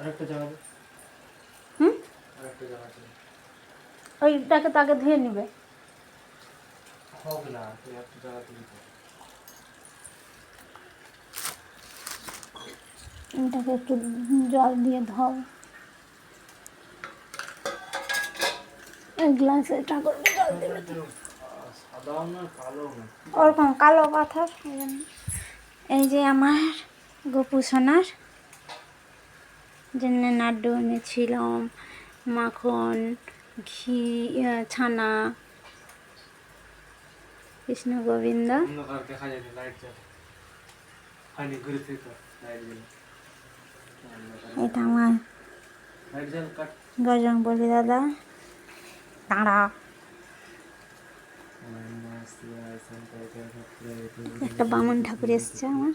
আরেকটা জায়গা দে। হুম, আরেকটা জায়গা দে। ওইটাকে তো আগে ধুয়ে নিবে। হবে না, তুই একটা জায়গা দিবি তো। এটাকে একটু জল দিয়ে ধোও। এই গ্লাসে ঠাকুরকে জল দেবে তো। সাদাও না কালো না। ওরকম কালো পাথর। এই যে আমার গোপু সোনার জন্য নাড়ু এনেছিলাম, মাখন, ঘি, ছানা। কৃষ্ণ গোবিন্দ। অন্ধকার দেখা যায় না, লাইট জ্বলে। হয়নি ঘুরে ফিরে তো লাইট জ্বলে। এটা আমার লাইট জ্বল কাট। বজরংবলী দাদা। তাঁরা একটা বামন ঠাকুর এসছে আমার।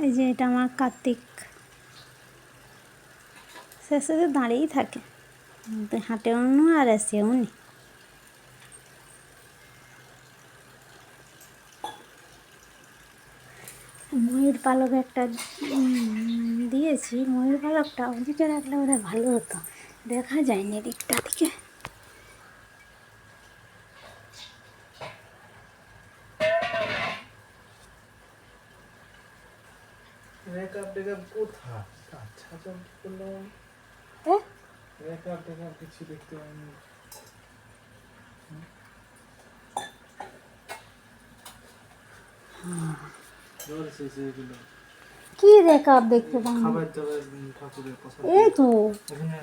এই যে এটা আমার কার্তিক, শেষে দাঁড়িয়েই থাকে, হাঁটেও না আর এসেও নি। ময়ূর পালক একটা দিয়েছি, ময়ূর পালকটা ওদিকে রাখলে বোধহয় ভালো হতো, দেখা যায়নি দিকটা দিকে। মেকআপ টেকআপ কোথায়? আচ্ছা তো করলাম। মেকআপ টেকআপ কিছু দেখতে পাইনি। জোর শেষে এগুলো কি মেকআপ দেখতে পাবো? খাবার দাবার ঠাকুরের পছন্দ। এই তো এখানে